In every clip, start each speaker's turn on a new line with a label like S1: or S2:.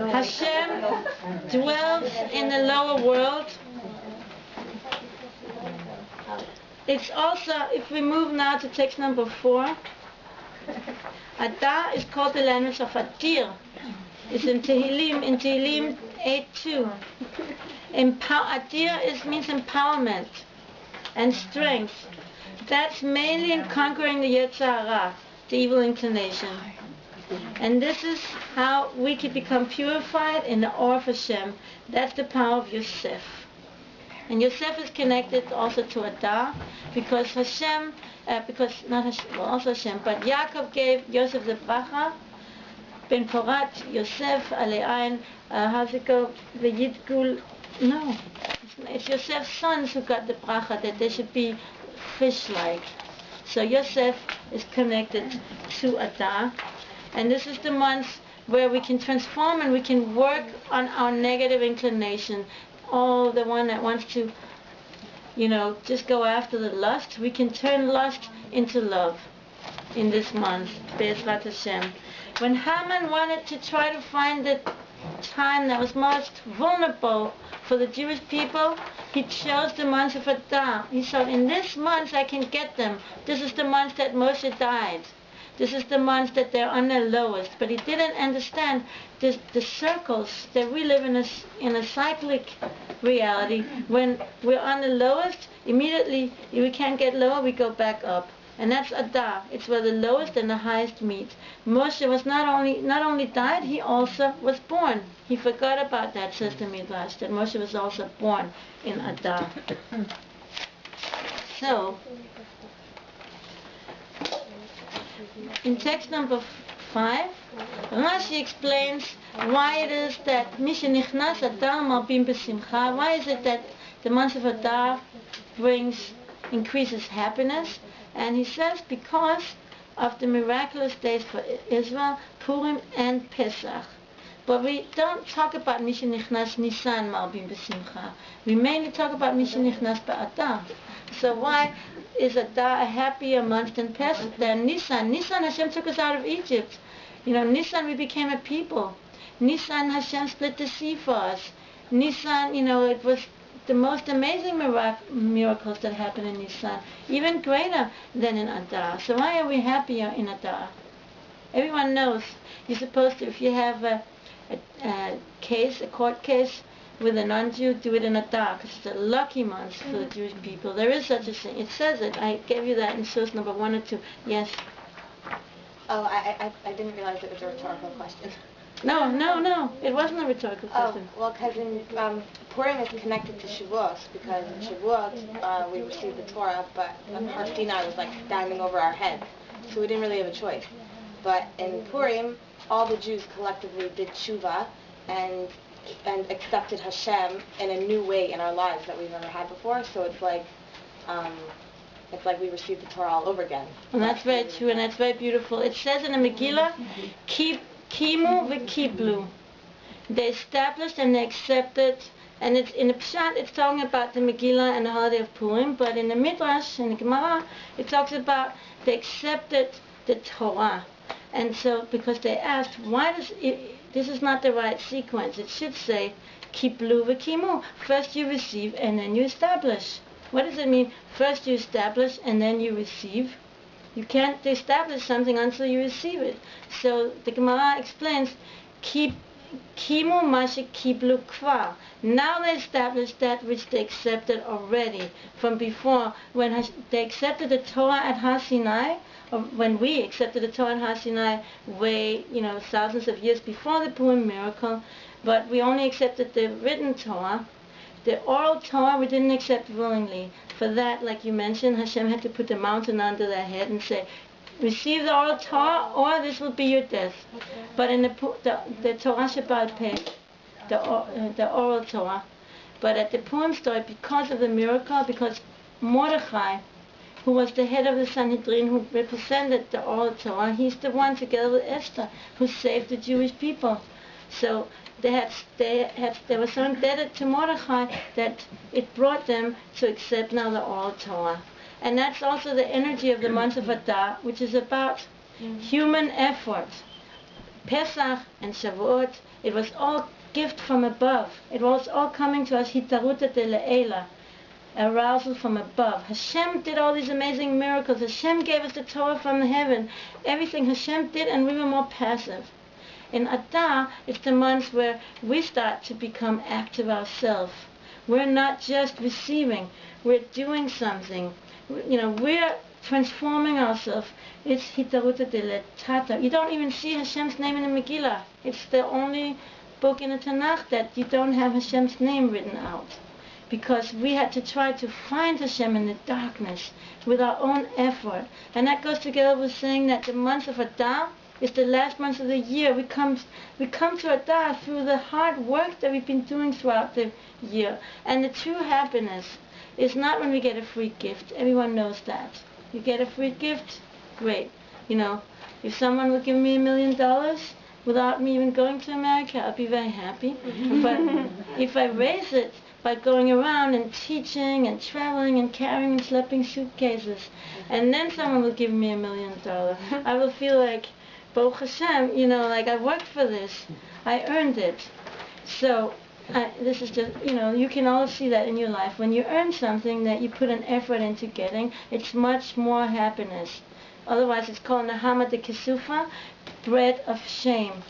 S1: Hashem dwells in the lower world. It's also, if we move now to text number 4, Adar is called the language of Adar. It's in Tehillim 8:2. Adar means empowerment and strength. That's mainly in conquering the Yetzer Hara, the evil inclination. And this is how we can become purified in the awe of Hashem. That's the power of Yosef. And Yosef is connected also to Adar, because Hashem, not Hashem, well also Hashem, but Yaakov gave Yosef the bracha, Ben Porat, Yosef, Alein, how's it go, V'yitgul, no, it's Yosef's sons who got the bracha, that they should be fish-like. So Yosef is connected to Adar, and this is the month where we can transform and we can work on our negative inclination. Oh, the one that wants to, just go after the lust, we can turn lust into love in this month, Be'ezrat Hashem. When Haman wanted to try to find the time that was most vulnerable for the Jewish people, he chose the month of Adar. He said, in this month I can get them. This is the month that Moshe died. This is the month that they're on their lowest. But he didn't understand the circles that we live in a cyclic reality. When we're on the lowest, immediately we can't get lower, we go back up. And that's Adar. It's where the lowest and the highest meet. Moshe was not only died, he also was born. He forgot about that, says the Midrash, that Moshe was also born in Adar. So, in text number 5, Rashi explains why it is that Mishenichnas Adar Marbim B'Simcha. Why is it that the month of Adar increases happiness? And he says because of the miraculous days for Israel, Purim and Pesach. But we don't talk about Mishenichnas Nisan Marbim B'Simcha. We mainly talk about Mishenichnas B'Adar. So why is Adar a happier month than Pesach, than Nisan? Nisan, Hashem took us out of Egypt. Nisan, we became a people. Nisan, Hashem split the sea for us. Nisan, it was the most amazing miracles that happened in Nisan, even greater than in Adar. So why are we happier in Adar? Everyone knows you're supposed to, if you have a court case with a non-Jew, do it in Adar, because it's a lucky month for the Jewish people. There is such a thing. It says it. I gave you that in source number 1 or 2. Yes?
S2: Oh, I didn't realize it was a rhetorical question.
S1: No. It wasn't a rhetorical question.
S2: Oh, well, because in Purim is connected to Shavuot, because in Shavuot we received the Torah, but Har Sinai was like standing over our heads, so we didn't really have a choice. But in Purim, all the Jews collectively did tshuva and accepted Hashem in a new way in our lives that we've never had before. So it's like we received the Torah all over again.
S1: And that's very true, and that's very beautiful. It says in the Megillah, Kimu v'kiblu. They established and they accepted, and it's in the Pshat, it's talking about the Megillah and the holiday of Purim, but in the Midrash, in the Gemara, it talks about they accepted the Torah. And so, because they asked, why this is not the right sequence. It should say, Kiblu v'kimu. First you receive and then you establish. What does it mean? First you establish and then you receive. You can't establish something until you receive it. So the Gemara explains, Kimu mashe kiblu kvar. Now they established that which they accepted already from before. When they accepted the Torah at Har Sinai, or when we accepted the Torah at Har Sinai way, thousands of years before the Purim miracle, but we only accepted the written Torah. The oral Torah we didn't accept willingly. For that, like you mentioned, Hashem had to put the mountain under their head and say, receive the oral Torah or this will be your death. But in the Torah Shebaal Peh, the oral Torah, but at the Purim story, because of the miracle, because Mordechai, who was the head of the Sanhedrin, who represented the oral Torah, he's the one, together with Esther, who saved the Jewish people. So they were so indebted to Mordechai that it brought them to accept now the oral Torah. And that's also the energy of the month of Adar, which is about human effort. Pesach and Shavuot It was all gift from above. It was all coming to us, hitaruta de le'ela, arousal from above. Hashem did all these amazing miracles. Hashem gave us the Torah from heaven. Everything Hashem did, and we were more passive. In Adar, it's the months where we start to become active ourselves. We're not just receiving, we're doing something. We're transforming ourselves. It's hitaruta de letata. You don't even see Hashem's name in the Megillah. It's the only book in the Tanakh that you don't have Hashem's name written out. Because we had to try to find Hashem in the darkness with our own effort. And that goes together with saying that the month of Adar is the last month of the year. We come to Adar through the hard work that we've been doing throughout the year. And the true happiness is not when we get a free gift. Everyone knows that. You get a free gift, great. If someone would give me $1 million without me even going to America, I'd be very happy. But if I raise it by going around and teaching and traveling and carrying and schlepping suitcases, and then someone will give me $1 million, I will feel like, Baruch Hashem, like I worked for this. I earned it. So this is just, you can all see that in your life. When you earn something that you put an effort into getting, it's much more happiness. Otherwise, it's called Nahama de Kesufa, bread of shame.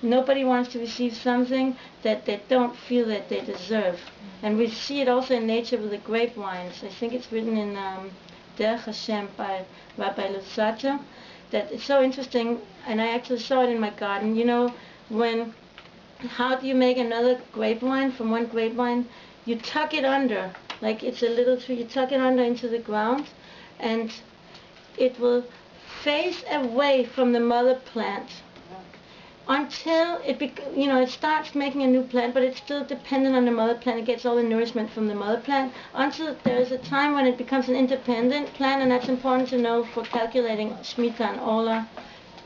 S1: Nobody wants to receive something that they don't feel that they deserve. And we see it also in nature with the grapevines. I think it's written in Derech Hashem by Rabbi Luzzatto, that it's so interesting, and I actually saw it in my garden. How do you make another grapevine from one grapevine? You tuck it under, like it's a little tree, you tuck it under into the ground, and it will face away from the mother plant until it starts making a new plant, but it's still dependent on the mother plant. It gets all the nourishment from the mother plant until there is a time when it becomes an independent plant, and that's important to know for calculating Shemitah and Ola,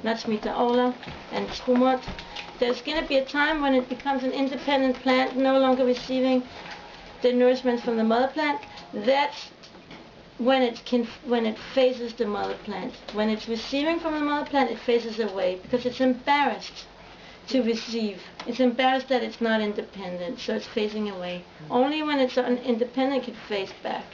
S1: not Shemitah, Ola, and Trumot. There's going to be a time when it becomes an independent plant, no longer receiving the nourishment from the mother plant. That's when it faces the mother plant. When it's receiving from the mother plant, it faces away because it's embarrassed to receive. It's embarrassed that it's not independent, so it's facing away. Only when it's independent can face back.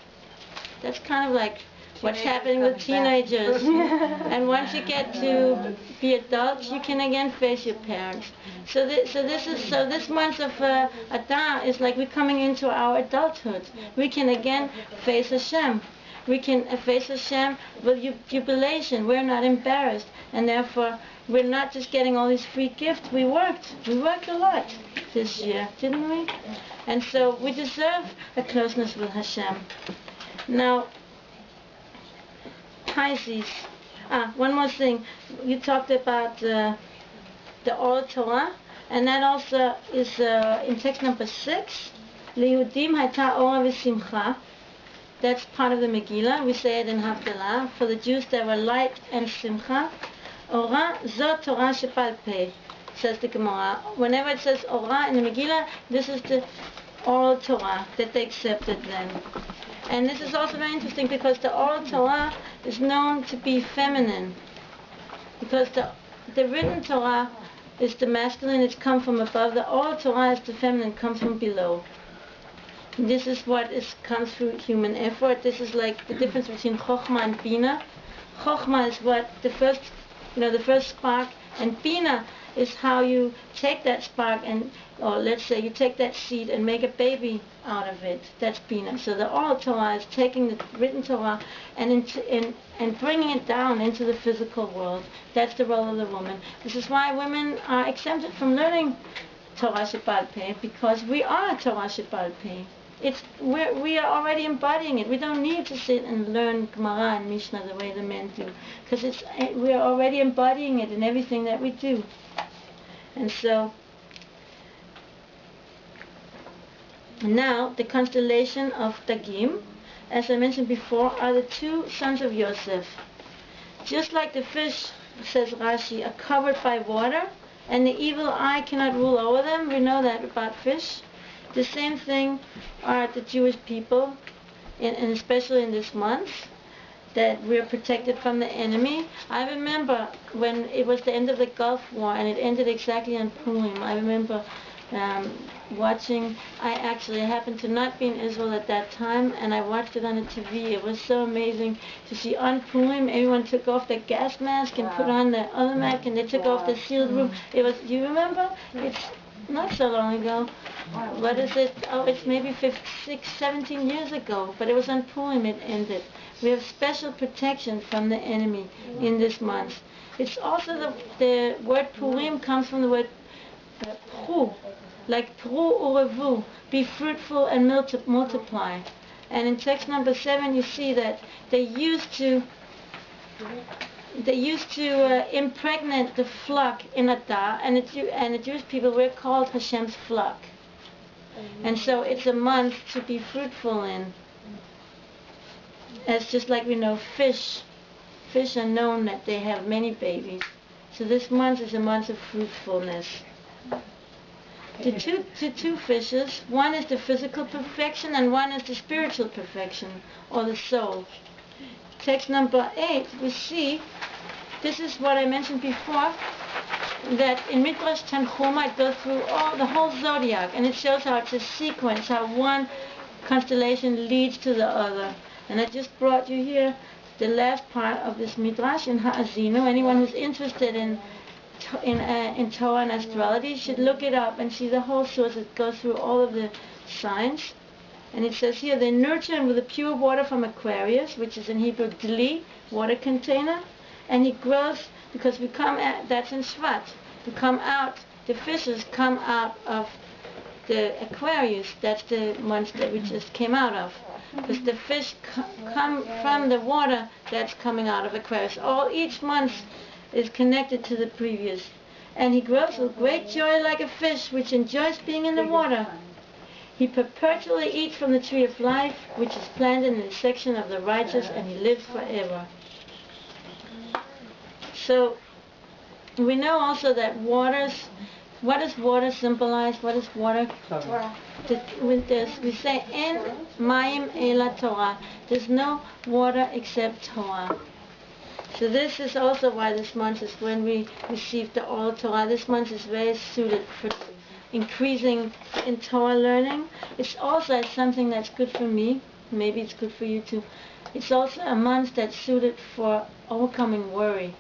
S1: That's kind of like what's happening with teenagers. And once you get to be adults, you can again face your parents. So this month of Adar is like we're coming into our adulthood. We can again face Hashem. We can face Hashem with jubilation. We're not embarrassed, and therefore we're not just getting all these free gifts. We worked a lot this year, didn't we? And so we deserve a closeness with Hashem. Now, Pisces. One more thing. You talked about the oral Torah, and that also is in text number 6. Lihudim hayta ora v'simcha. That's part of the Megillah. We say it in Havdalah. For the Jews there were light and simcha. Ora zot Torah shebal peh, says the Gemara. Whenever it says Ora in the Megillah, this is the oral Torah that they accepted then. And this is also very interesting because the oral Torah is known to be feminine. Because the written Torah is the masculine, it's come from above. The oral Torah is the feminine, comes from below. This is what comes through human effort. This is like the difference between Chokhmah and Bina. Chokhmah is what the first spark, and Bina is how you take that spark or let's say you take that seed and make a baby out of it. That's Bina. So the oral Torah is taking the written Torah and bringing it down into the physical world. That's the role of the woman. This is why women are exempted from learning Torah Shebal Peh, because we are Torah Shebal Peh. We are already embodying it. We don't need to sit and learn Gemara and Mishnah the way the men do, because we are already embodying it in everything that we do. And so now the constellation of Dagim, as I mentioned before, are the two sons of Yosef. Just like the fish, says Rashi, are covered by water, and the evil eye cannot rule over them. We know that about fish. The same thing are the Jewish people, and especially in this month, that we're protected from the enemy. I remember when it was the end of the Gulf War and it ended exactly on Purim. I remember watching. I actually happened to not be in Israel at that time, and I watched it on the TV. It was so amazing to see on Purim. Everyone took off their gas mask and put on the other mask, and they took off the sealed room. It was. You remember? It's not so long ago. What is it? Oh, it's maybe 17 years ago. But it was on Purim. It ended. We have special protection from the enemy in this month. It's also the word Purim comes from the word pru, like pru urevu, be fruitful and multiply. And in text number 7 you see that they used to impregnate the flock in Adar, and the Jewish people were called Hashem's flock. And so it's a month to be fruitful in. It's just like we know fish are known that they have many babies. So this month is a month of fruitfulness. The two fishes, one is the physical perfection and one is the spiritual perfection, or the soul. Text number 8, we see, this is what I mentioned before, that in Midrash Tanchuma it goes through the whole zodiac, and it shows how it's a sequence, how one constellation leads to the other. And I just brought you here the last part of this Midrash in Ha'azinu. Anyone who's interested in Torah and astrology should look it up and see the whole source. It goes through all of the signs. And it says here, they nurture him with the pure water from Aquarius, which is in Hebrew Dli, water container. And he grows, because that's in Shvat. The fishes come out of the Aquarius. That's the month that we just came out of. Because the fish come from the water that's coming out of Aquarius. Each month is connected to the previous. And he grows with great joy like a fish which enjoys being in the water. He perpetually eats from the tree of life, which is planted in the section of the righteous, and he lives forever. So we know also that what does water symbolize? What is water?
S2: Torah.
S1: We say, En mayim ela Torah. There's no water except Torah. So this is also why this month is when we receive the oral Torah. This month is very suited for increasing in Torah learning. It's also something that's good for me. Maybe it's good for you too. It's also a month that's suited for overcoming worry.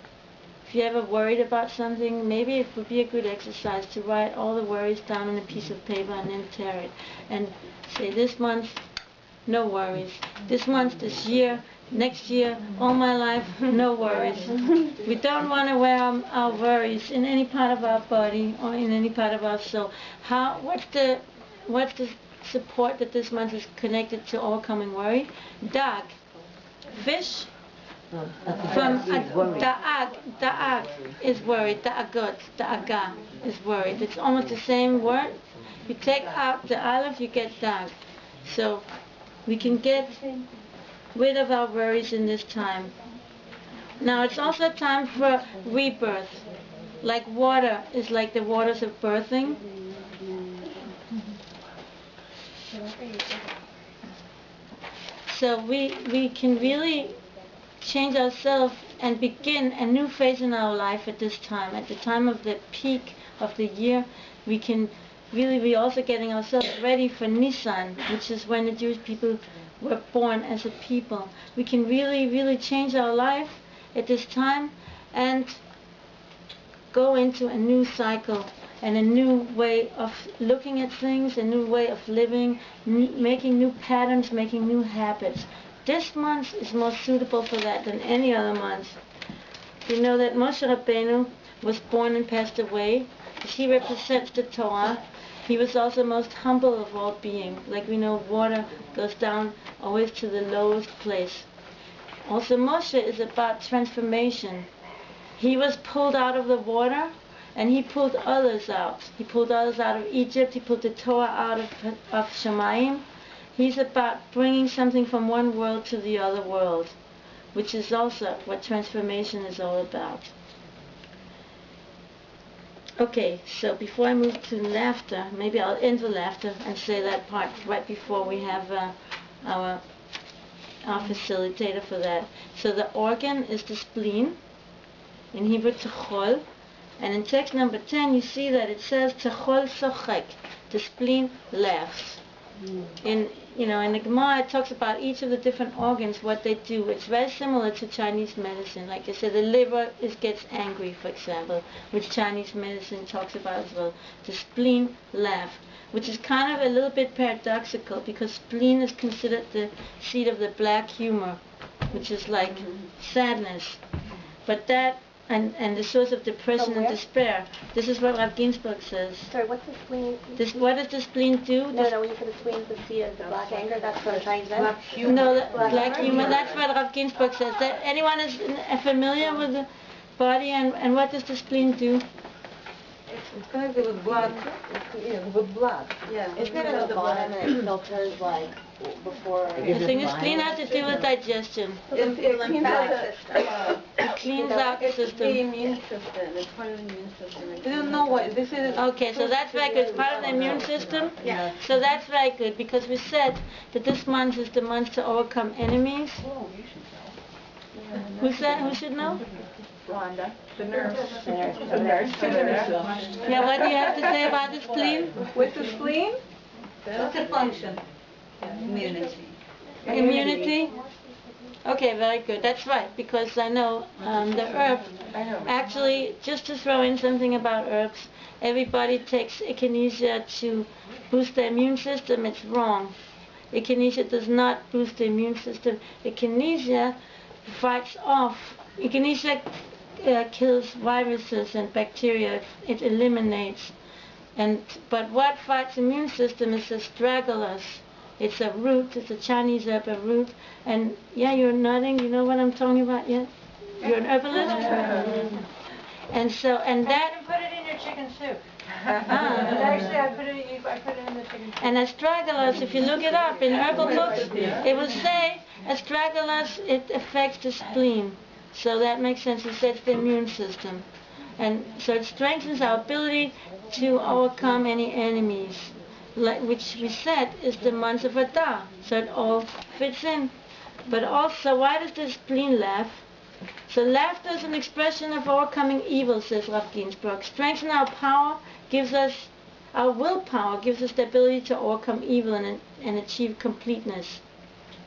S1: If you're ever worried about something, maybe it would be a good exercise to write all the worries down on a piece of paper and then tear it. And say, this month, no worries. This month, this year, next year, all my life, no worries. We don't want to wear our worries in any part of our body or in any part of our soul. What's the support that this month is connected to overcoming worry? Dag, fish. From da'ag is worried, da'aga is worried. It's almost the same word. You take out the aleph, you get dag. So we can get rid of our worries in this time. Now it's also a time for rebirth. Like water is like the waters of birthing. So we can really change ourselves and begin a new phase in our life at this time. At the time of the peak of the year, we can really be also getting ourselves ready for Nisan, which is when the Jewish people were born as a people. We can really change our life at this time and go into a new cycle and a new way of looking at things, a new way of living, making new patterns, making new habits. This month is more suitable for that than any other month. You know that Moshe Rabbeinu was born and passed away. He represents the Torah. He was also most humble of all beings. Like we know, water goes down always to the lowest place. Also, Moshe is about transformation. He was pulled out of the water, and he pulled others out. He pulled others out of Egypt. He pulled the Torah out of Shemayim. He's about bringing something from one world to the other world, which is also what transformation is all about. Okay, so before I move to laughter, maybe I'll end the laughter and say that part right before we have our our facilitator for that. So the organ is the spleen, in Hebrew tzachol, and in text number 10 you see that it says tzachol sochek, the spleen laughs. In the Gemara it talks about each of the different organs, what they do. It's very similar to Chinese medicine. Like I said, the liver gets angry, for example, which Chinese medicine talks about as well. The spleen laughs, which is kind of a little bit paradoxical, because spleen is considered the seat of the black humor, which is like sadness. But that, and the source of depression and despair. This is what Rav Ginsburg says.
S2: Sorry, what's the spleen?
S1: What does the spleen do?
S2: No, when you said the spleen is the seat of the black anger, that's what Chinese says?
S1: Black humor, that's what Rav Ginsburg says. Anyone is familiar with the body, and what does the spleen do?
S3: It's connected with blood. With blood. Yeah.
S2: Isn't it at the bottom and it filters like before?
S1: The thing is, spleen has to do with digestion.
S3: It
S1: Cleans out the system.
S3: The immune system. It's part of the immune system. I don't know what this is.
S1: Okay, so that's very good. It's part of the immune system?
S3: Yeah.
S1: So that's very good, because we said that this month is the month to overcome enemies.
S3: Oh, you should know.
S1: Who's that? Who should know?
S3: Rhonda. The nurse.
S2: The nurse.
S1: Yeah, what do you have to say about the spleen?
S3: What's the spleen? What's the function?
S1: Immunity? Okay, very good. That's right, because I know the herb, actually, just to throw in something about herbs, everybody takes echinacea to boost the immune system. It's wrong. Echinacea does not boost the immune system. Echinacea fights off. Echinacea kills viruses and bacteria. It eliminates. But what fights the immune system is astragalus. It's a root. It's a Chinese herb, a root. And yeah, you're nodding. You know what I'm talking about? Yeah, you're an herbalist. And that.
S4: You put it in your chicken soup.
S1: Actually,
S4: I put it in the chicken soup.
S1: And astragalus, if you look it up in herbal books, it will say astragalus, it affects the spleen. So that makes sense. It sets the immune system. And so it strengthens our ability to overcome any enemies, which we said is the month of Adar. So it all fits in. But also, why does the spleen laugh? So laughter is an expression of overcoming evil, says Rav Ginsburg. Strengthen our power, gives us, our willpower gives us the ability to overcome evil and achieve completeness.